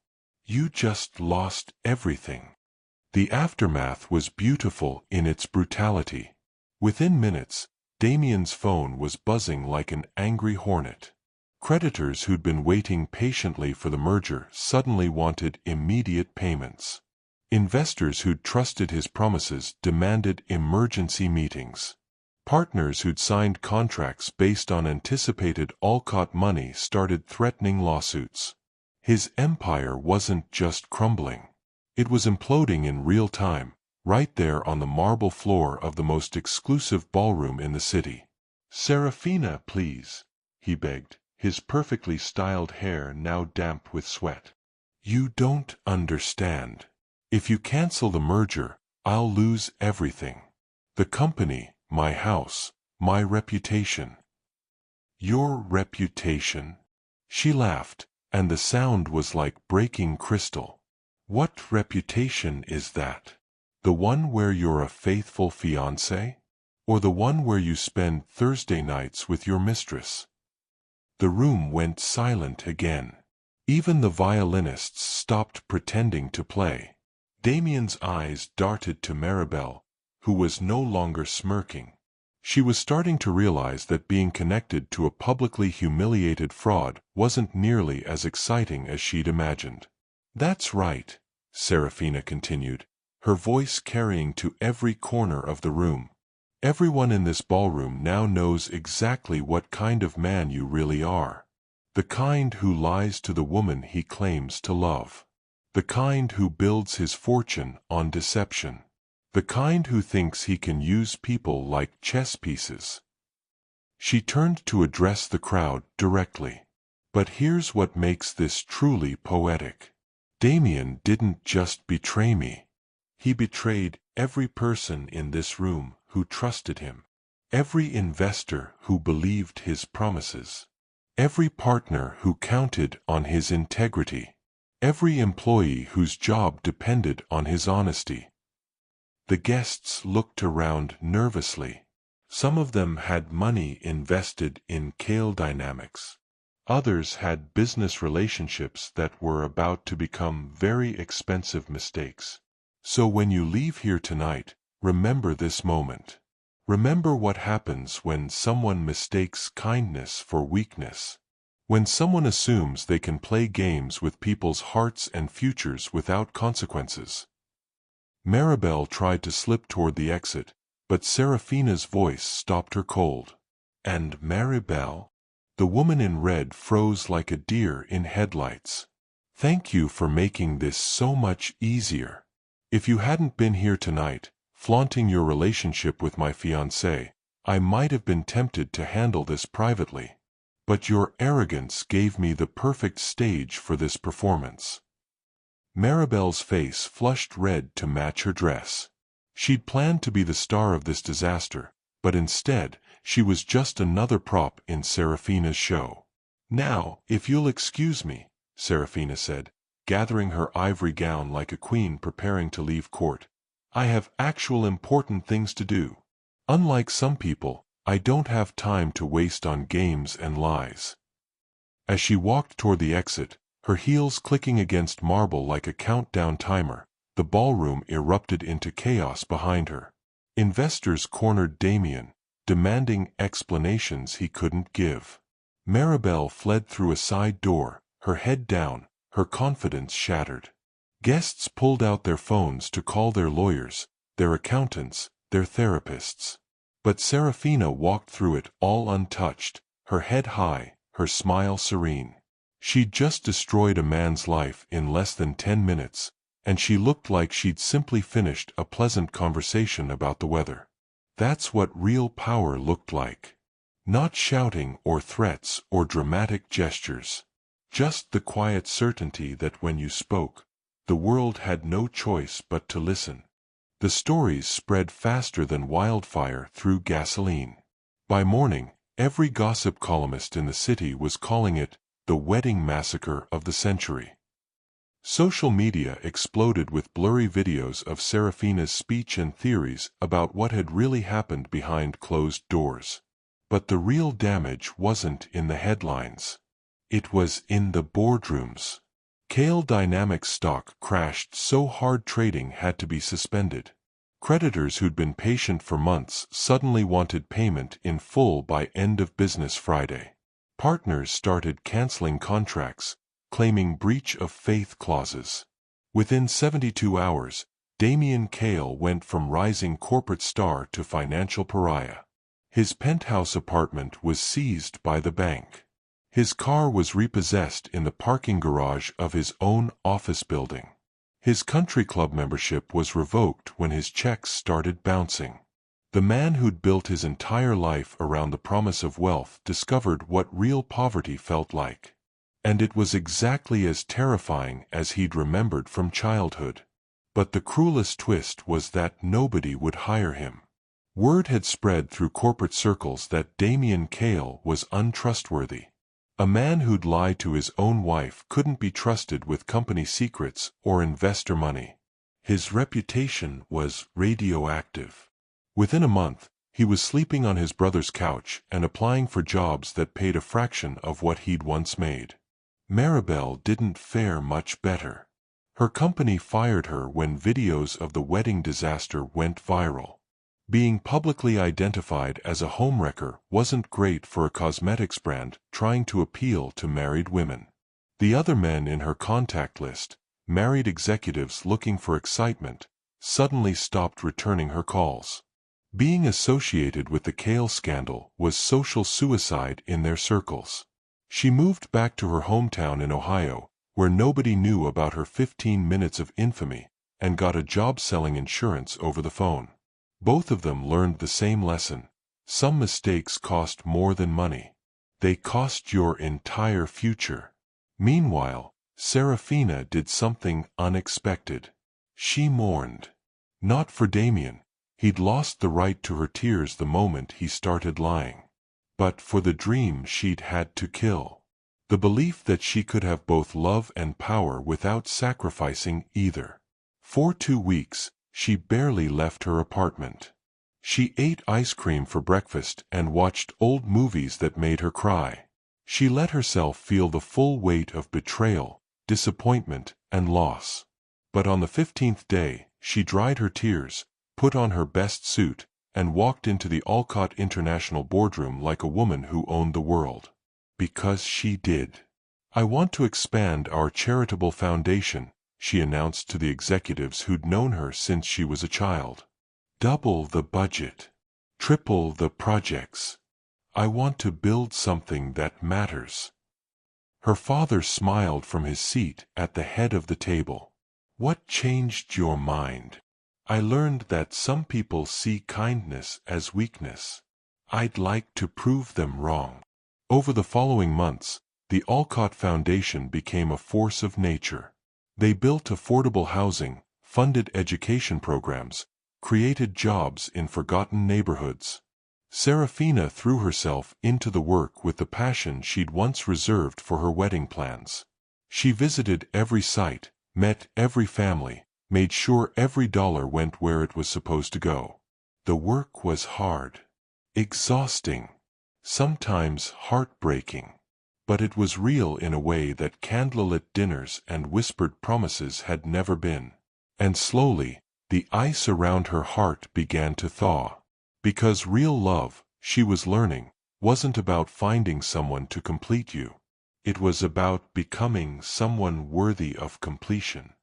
You just lost everything." The aftermath was beautiful in its brutality. Within minutes, Damien's phone was buzzing like an angry hornet. Creditors who'd been waiting patiently for the merger suddenly wanted immediate payments. Investors who'd trusted his promises demanded emergency meetings. Partners who'd signed contracts based on anticipated Alcott money started threatening lawsuits. His empire wasn't just crumbling. It was imploding in real time, right there on the marble floor of the most exclusive ballroom in the city. "Serafina, please," he begged, his perfectly styled hair now damp with sweat. "You don't understand. If you cancel the merger, I'll lose everything. The company, my house, my reputation." "Your reputation?" She laughed, and the sound was like breaking crystal. "What reputation is that? The one where you're a faithful fiancé? Or the one where you spend Thursday nights with your mistress?" The room went silent again. Even the violinists stopped pretending to play. Damien's eyes darted to Maribel, who was no longer smirking. She was starting to realize that being connected to a publicly humiliated fraud wasn't nearly as exciting as she'd imagined. "That's right," Serafina continued, her voice carrying to every corner of the room. "Everyone in this ballroom now knows exactly what kind of man you really are. The kind who lies to the woman he claims to love. The kind who builds his fortune on deception. The kind who thinks he can use people like chess pieces." She turned to address the crowd directly. "But here's what makes this truly poetic. Damien didn't just betray me. He betrayed every person in this room who trusted him. Every investor who believed his promises. Every partner who counted on his integrity. Every employee whose job depended on his honesty." The guests looked around nervously. Some of them had money invested in Kale Dynamics. Others had business relationships that were about to become very expensive mistakes. So when you leave here tonight, remember this moment. Remember what happens when someone mistakes kindness for weakness. When someone assumes they can play games with people's hearts and futures without consequences. Maribel tried to slip toward the exit, but Serafina's voice stopped her cold. "And Maribel?" The woman in red froze like a deer in headlights. "Thank you for making this so much easier. If you hadn't been here tonight, flaunting your relationship with my fiancé, I might have been tempted to handle this privately. But your arrogance gave me the perfect stage for this performance." Maribel's face flushed red to match her dress. She'd planned to be the star of this disaster, but instead, she was just another prop in Serafina's show. "Now, if you'll excuse me," Serafina said, gathering her ivory gown like a queen preparing to leave court, "I have actual important things to do. Unlike some people, I don't have time to waste on games and lies." As she walked toward the exit, her heels clicking against marble like a countdown timer, the ballroom erupted into chaos behind her. Investors cornered Damien, demanding explanations he couldn't give. Maribel fled through a side door, her head down, her confidence shattered. Guests pulled out their phones to call their lawyers, their accountants, their therapists. But Serafina walked through it all untouched, her head high, her smile serene. She'd just destroyed a man's life in less than 10 minutes, and she looked like she'd simply finished a pleasant conversation about the weather. That's what real power looked like. Not shouting or threats or dramatic gestures. Just the quiet certainty that when you spoke, the world had no choice but to listen. The stories spread faster than wildfire through gasoline. By morning, every gossip columnist in the city was calling it the wedding massacre of the century. Social media exploded with blurry videos of Serafina's speech and theories about what had really happened behind closed doors. But the real damage wasn't in the headlines. It was in the boardrooms. Kale Dynamics stock crashed so hard trading had to be suspended. Creditors who'd been patient for months suddenly wanted payment in full by end of business Friday. Partners started canceling contracts, claiming breach of faith clauses. Within 72 hours, Damien Kale went from rising corporate star to financial pariah. His penthouse apartment was seized by the bank. His car was repossessed in the parking garage of his own office building. His country club membership was revoked when his checks started bouncing. The man who'd built his entire life around the promise of wealth discovered what real poverty felt like. And it was exactly as terrifying as he'd remembered from childhood. But the cruelest twist was that nobody would hire him. Word had spread through corporate circles that Damien Kale was untrustworthy. A man who'd lie to his own wife couldn't be trusted with company secrets or investor money. His reputation was radioactive. Within a month, he was sleeping on his brother's couch and applying for jobs that paid a fraction of what he'd once made. Maribel didn't fare much better. Her company fired her when videos of the wedding disaster went viral. Being publicly identified as a homewrecker wasn't great for a cosmetics brand trying to appeal to married women. The other men in her contact list, married executives looking for excitement, suddenly stopped returning her calls. Being associated with the Kale scandal was social suicide in their circles. She moved back to her hometown in Ohio, where nobody knew about her 15 minutes of infamy, and got a job selling insurance over the phone. Both of them learned the same lesson. Some mistakes cost more than money. They cost your entire future. Meanwhile, Serafina did something unexpected. She mourned. Not for Damien. He'd lost the right to her tears the moment he started lying. But for the dream she'd had to kill. The belief that she could have both love and power without sacrificing either. For 2 weeks, she barely left her apartment. She ate ice cream for breakfast and watched old movies that made her cry. She let herself feel the full weight of betrayal, disappointment, and loss. But on the 15th day, she dried her tears, put on her best suit, and walked into the Alcott International boardroom like a woman who owned the world. Because she did. "I want to expand our charitable foundation," she announced to the executives who'd known her since she was a child. "Double the budget. Triple the projects. I want to build something that matters." Her father smiled from his seat at the head of the table. "What changed your mind?" "I learned that some people see kindness as weakness. I'd like to prove them wrong." Over the following months, the Alcott Foundation became a force of nature. They built affordable housing, funded education programs, created jobs in forgotten neighborhoods. Serafina threw herself into the work with the passion she'd once reserved for her wedding plans. She visited every site, met every family, made sure every dollar went where it was supposed to go. The work was hard, exhausting, sometimes heartbreaking. But it was real in a way that candlelit dinners and whispered promises had never been. And slowly, the ice around her heart began to thaw. Because real love, she was learning, wasn't about finding someone to complete you. It was about becoming someone worthy of completion.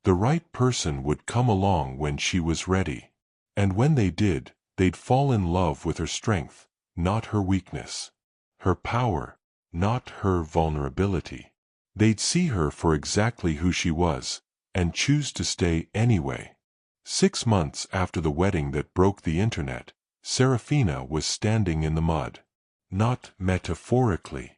The right person would come along when she was ready. And when they did, they'd fall in love with her strength, not her weakness. Her power, not her vulnerability. They'd see her for exactly who she was, and choose to stay anyway. 6 months after the wedding that broke the internet, Serafina was standing in the mud. Not metaphorically.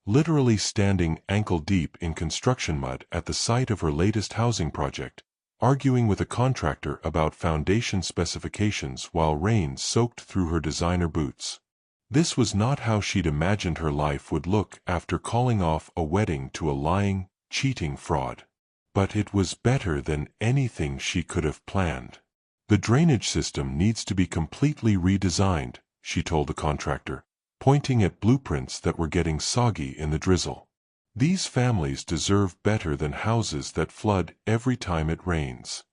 Literally standing ankle-deep in construction mud at the site of her latest housing project, arguing with a contractor about foundation specifications while rain soaked through her designer boots. This was not how she'd imagined her life would look after calling off a wedding to a lying, cheating fraud. But it was better than anything she could have planned. "The drainage system needs to be completely redesigned," she told the contractor. pointing at blueprints that were getting soggy in the drizzle. These families deserve better than houses that flood every time it rains.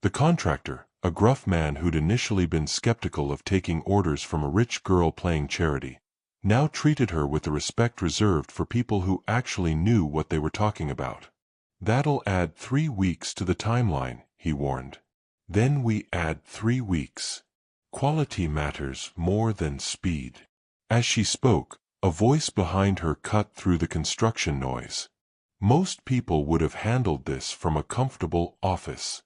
The contractor, a gruff man who'd initially been skeptical of taking orders from a rich girl playing charity, now treated her with the respect reserved for people who actually knew what they were talking about. "That'll add 3 weeks to the timeline," he warned. "Then we add 3 weeks. Quality matters more than speed." As she spoke, a voice behind her cut through the construction noise. Most people would have handled this from a comfortable office.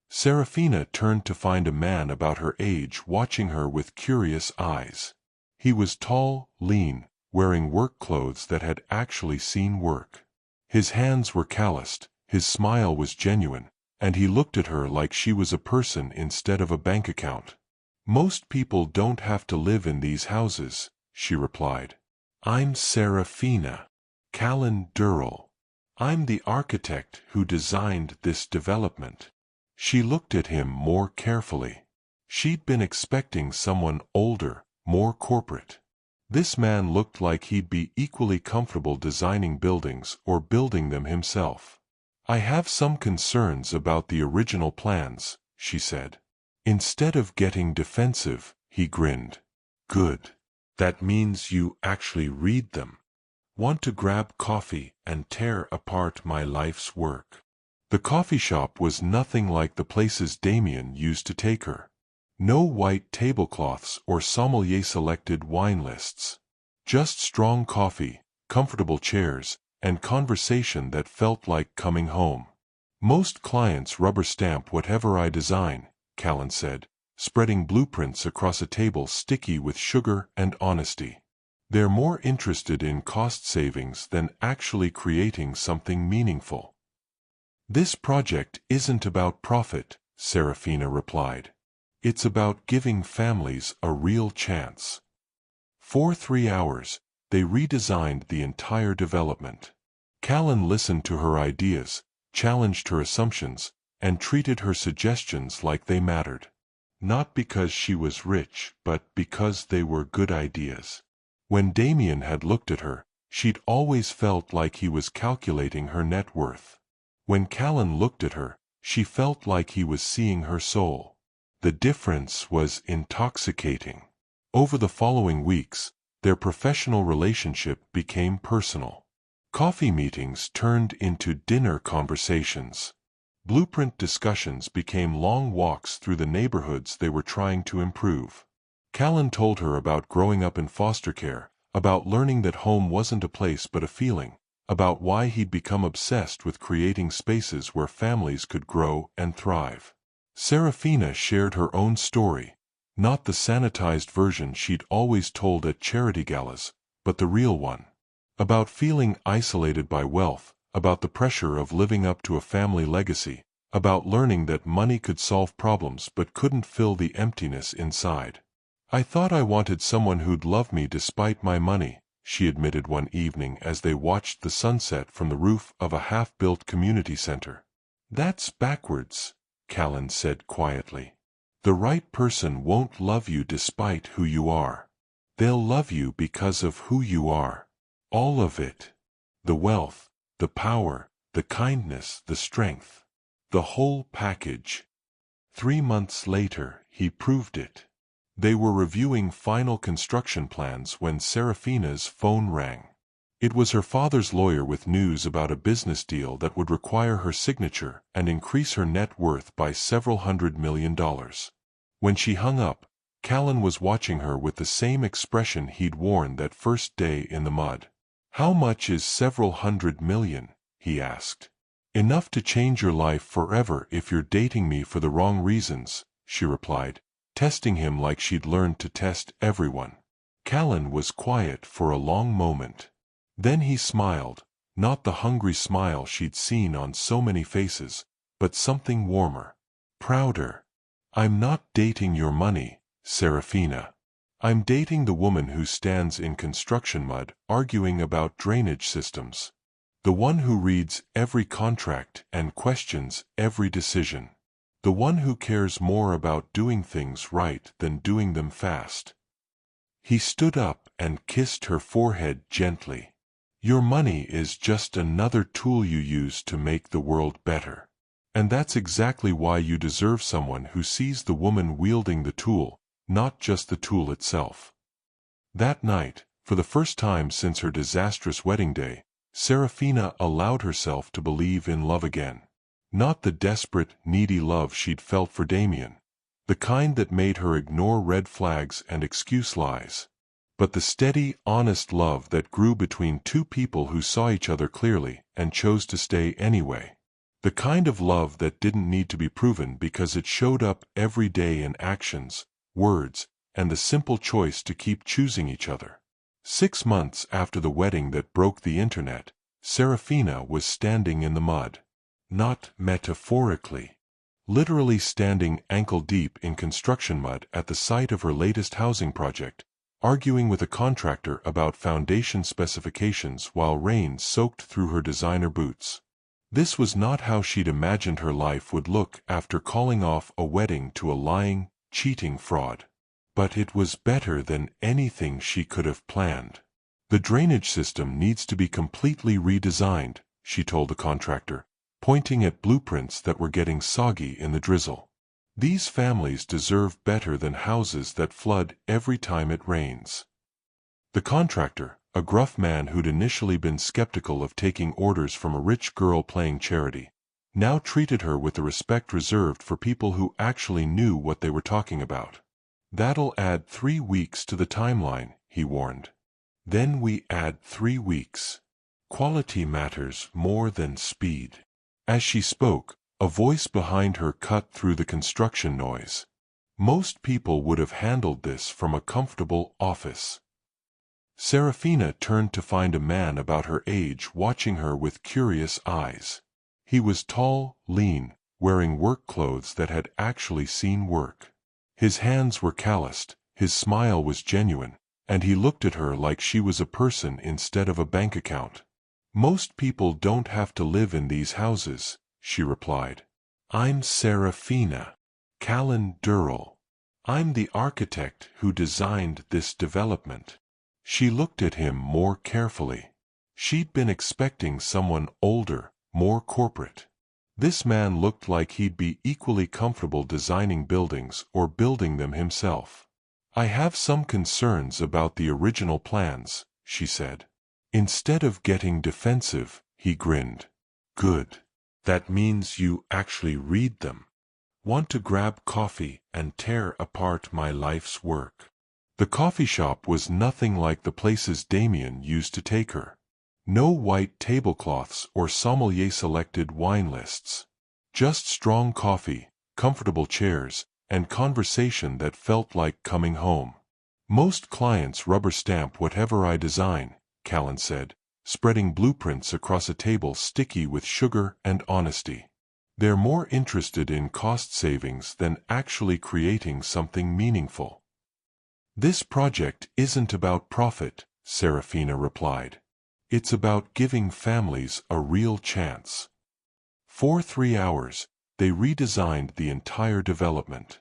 Serafina turned to find a man about her age watching her with curious eyes. He was tall, lean, wearing work clothes that had actually seen work. His hands were calloused, his smile was genuine, and he looked at her like she was a person instead of a bank account. "Most people don't have to live in these houses," she replied. "I'm Serafina. Callan Durrell. I'm the architect who designed this development." She looked at him more carefully. She'd been expecting someone older, more corporate. This man looked like he'd be equally comfortable designing buildings or building them himself. "I have some concerns about the original plans," she said. Instead of getting defensive, he grinned. "Good. That means you actually read them. Want to grab coffee and tear apart my life's work?" The coffee shop was nothing like the places Damien used to take her. No white tablecloths or sommelier-selected wine lists. Just strong coffee, comfortable chairs, and conversation that felt like coming home. "Most clients rubber stamp whatever I design," Callan said, spreading blueprints across a table sticky with sugar and honesty. "They're more interested in cost savings than actually creating something meaningful." "This project isn't about profit," Serafina replied. "It's about giving families a real chance." For 3 hours, they redesigned the entire development. Callan listened to her ideas, challenged her assumptions, and treated her suggestions like they mattered. Not because she was rich, but because they were good ideas. When Damien had looked at her, she'd always felt like he was calculating her net worth. When Callan looked at her, she felt like he was seeing her soul. The difference was intoxicating. Over the following weeks, their professional relationship became personal. Coffee meetings turned into dinner conversations. Blueprint discussions became long walks through the neighborhoods they were trying to improve. Callan told her about growing up in foster care, about learning that home wasn't a place but a feeling, about why he'd become obsessed with creating spaces where families could grow and thrive. Serafina shared her own story, not the sanitized version she'd always told at charity galas, but the real one. About feeling isolated by wealth, about the pressure of living up to a family legacy, about learning that money could solve problems but couldn't fill the emptiness inside. "I thought I wanted someone who'd love me despite my money," she admitted one evening as they watched the sunset from the roof of a half-built community center. "That's backwards," Callan said quietly. "The right person won't love you despite who you are. They'll love you because of who you are. All of it. The wealth, the power, the kindness, the strength. The whole package." 3 months later, he proved it. They were reviewing final construction plans when Serafina's phone rang. It was her father's lawyer with news about a business deal that would require her signature and increase her net worth by several $100 million. When she hung up, Callan was watching her with the same expression he'd worn that first day in the mud. "How much is several $100 million?" he asked. "Enough to change your life forever if you're dating me for the wrong reasons," she replied, testing him like she'd learned to test everyone. Callan was quiet for a long moment. Then he smiled, not the hungry smile she'd seen on so many faces, but something warmer. Prouder. "I'm not dating your money, Serafina. I'm dating the woman who stands in construction mud arguing about drainage systems. The one who reads every contract and questions every decision. The one who cares more about doing things right than doing them fast." He stood up and kissed her forehead gently. Your money is just another tool you use to make the world better. And that's exactly why you deserve someone who sees the woman wielding the tool, not just the tool itself. That night, for the first time since her disastrous wedding day, Serafina allowed herself to believe in love again. Not the desperate, needy love she'd felt for Damien, the kind that made her ignore red flags and excuse lies, but the steady, honest love that grew between two people who saw each other clearly and chose to stay anyway. The kind of love that didn't need to be proven because it showed up every day in actions, words, and the simple choice to keep choosing each other. 6 months after the wedding that broke the internet, Serafina was standing in the mud. Not metaphorically. Literally standing ankle-deep in construction mud at the site of her latest housing project, arguing with a contractor about foundation specifications while rain soaked through her designer boots. This was not how she'd imagined her life would look after calling off a wedding to a lying, cheating fraud. But it was better than anything she could have planned. The drainage system needs to be completely redesigned, she told the contractor, pointing at blueprints that were getting soggy in the drizzle. These families deserve better than houses that flood every time it rains. The contractor, a gruff man who'd initially been skeptical of taking orders from a rich girl playing charity, now treated her with the respect reserved for people who actually knew what they were talking about. That'll add 3 weeks to the timeline, he warned. Then we add 3 weeks. Quality matters more than speed. As she spoke, a voice behind her cut through the construction noise. Most people would have handled this from a comfortable office. Serafina turned to find a man about her age watching her with curious eyes. He was tall, lean, wearing work clothes that had actually seen work. His hands were calloused, his smile was genuine, and he looked at her like she was a person instead of a bank account. Most people don't have to live in these houses, she replied. I'm Serafina. Callan Durrell. I'm the architect who designed this development. She looked at him more carefully. She'd been expecting someone older, more corporate. This man looked like he'd be equally comfortable designing buildings or building them himself. I have some concerns about the original plans, she said. Instead of getting defensive, he grinned. Good. That means you actually read them. Want to grab coffee and tear apart my life's work. The coffee shop was nothing like the places Damien used to take her. No white tablecloths or sommelier-selected wine lists. Just strong coffee, comfortable chairs, and conversation that felt like coming home. Most clients rubber stamp whatever I design, Callan said, spreading blueprints across a table sticky with sugar and honesty. They're more interested in cost savings than actually creating something meaningful. This project isn't about profit, Serafina replied. It's about giving families a real chance. For 3 hours, they redesigned the entire development.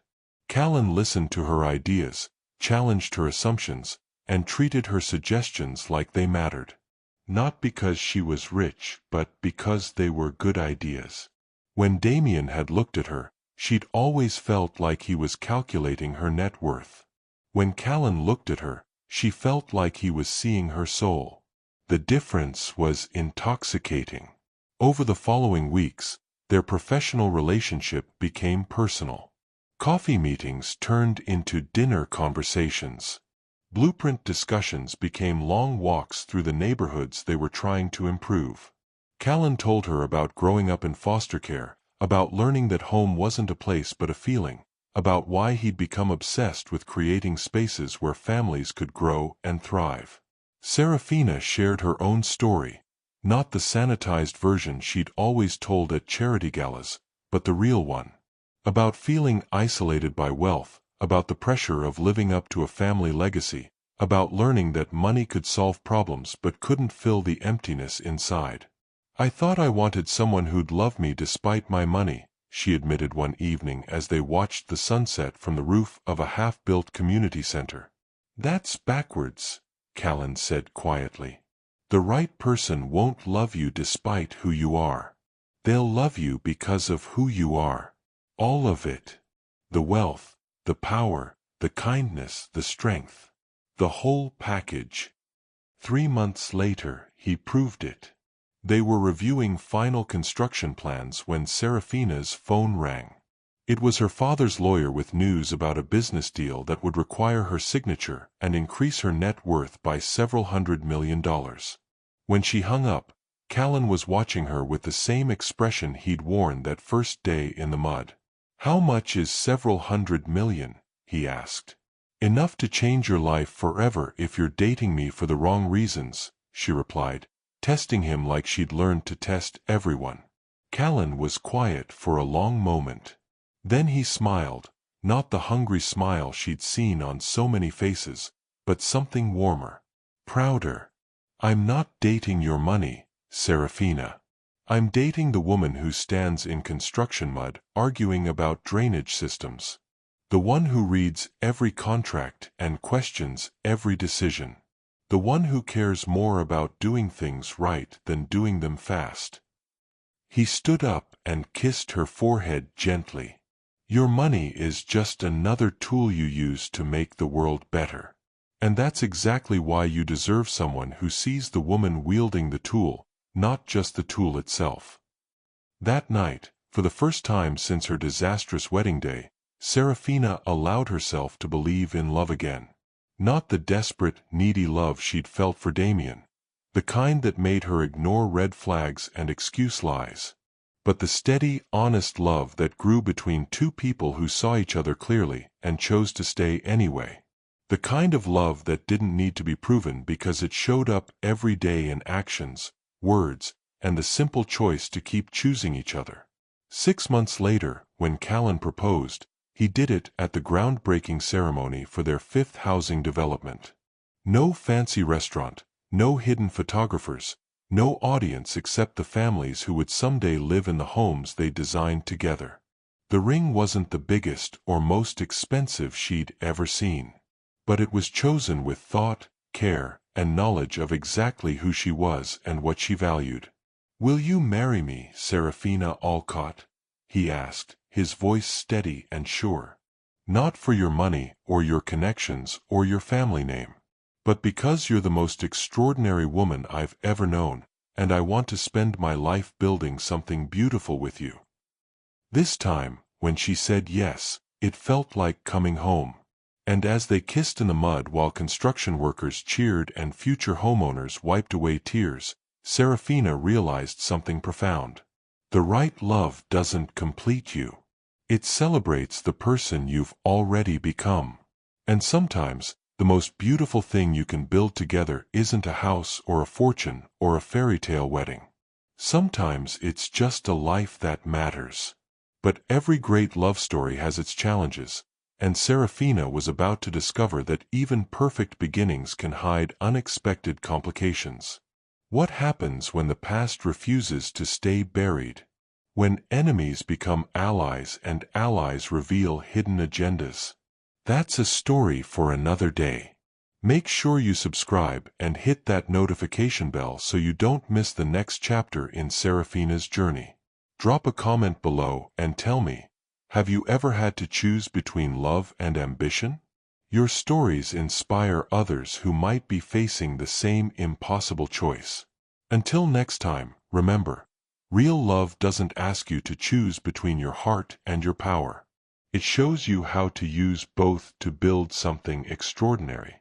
Callan listened to her ideas, challenged her assumptions, and treated her suggestions like they mattered. Not because she was rich, but because they were good ideas. When Damien had looked at her, she'd always felt like he was calculating her net worth. When Callan looked at her, she felt like he was seeing her soul. The difference was intoxicating. Over the following weeks, their professional relationship became personal. Coffee meetings turned into dinner conversations. Blueprint discussions became long walks through the neighborhoods they were trying to improve. Callan told her about growing up in foster care, about learning that home wasn't a place but a feeling, about why he'd become obsessed with creating spaces where families could grow and thrive. Serafina shared her own story, not the sanitized version she'd always told at charity galas, but the real one. About feeling isolated by wealth, about the pressure of living up to a family legacy, about learning that money could solve problems but couldn't fill the emptiness inside. I thought I wanted someone who'd love me despite my money, she admitted one evening as they watched the sunset from the roof of a half-built community center. That's backwards, Callan said quietly. The right person won't love you despite who you are. They'll love you because of who you are. All of it. The wealth, the power, the kindness, the strength. The whole package. 3 months later, he proved it. They were reviewing final construction plans when Serafina's phone rang. It was her father's lawyer with news about a business deal that would require her signature and increase her net worth by several $100 million. When she hung up, Callan was watching her with the same expression he'd worn that first day in the mud. "How much is several $100 million?" he asked. "Enough to change your life forever if you're dating me for the wrong reasons," she replied, testing him like she'd learned to test everyone. Callan was quiet for a long moment. Then he smiled, not the hungry smile she'd seen on so many faces, but something warmer, prouder. "I'm not dating your money, Serafina. I'm dating the woman who stands in construction mud arguing about drainage systems. The one who reads every contract and questions every decision. The one who cares more about doing things right than doing them fast." He stood up and kissed her forehead gently. "Your money is just another tool you use to make the world better. And that's exactly why you deserve someone who sees the woman wielding the tool, not just the tool itself." That night, for the first time since her disastrous wedding day, Serafina allowed herself to believe in love again. Not the desperate, needy love she'd felt for Damien, the kind that made her ignore red flags and excuse lies, but the steady, honest love that grew between two people who saw each other clearly and chose to stay anyway. The kind of love that didn't need to be proven because it showed up every day in actions, words, and the simple choice to keep choosing each other. 6 months later, when Callan proposed, he did it at the groundbreaking ceremony for their 5th housing development. No fancy restaurant, no hidden photographers, no audience except the families who would someday live in the homes they designed together. The ring wasn't the biggest or most expensive she'd ever seen, but it was chosen with thought, care, and knowledge of exactly who she was and what she valued. "Will you marry me, Serafina Alcott?" he asked, his voice steady and sure. "Not for your money or your connections or your family name, but because you're the most extraordinary woman I've ever known, and I want to spend my life building something beautiful with you." This time, when she said yes, it felt like coming home. And as they kissed in the mud while construction workers cheered and future homeowners wiped away tears, Serafina realized something profound. The right love doesn't complete you. It celebrates the person you've already become. And sometimes, the most beautiful thing you can build together isn't a house or a fortune or a fairy tale wedding. Sometimes it's just a life that matters. But every great love story has its challenges, and Serafina was about to discover that even perfect beginnings can hide unexpected complications. What happens when the past refuses to stay buried? When enemies become allies and allies reveal hidden agendas? That's a story for another day. Make sure you subscribe and hit that notification bell so you don't miss the next chapter in Serafina's journey. Drop a comment below and tell me, have you ever had to choose between love and ambition? Your stories inspire others who might be facing the same impossible choice. Until next time, remember, real love doesn't ask you to choose between your heart and your power. It shows you how to use both to build something extraordinary.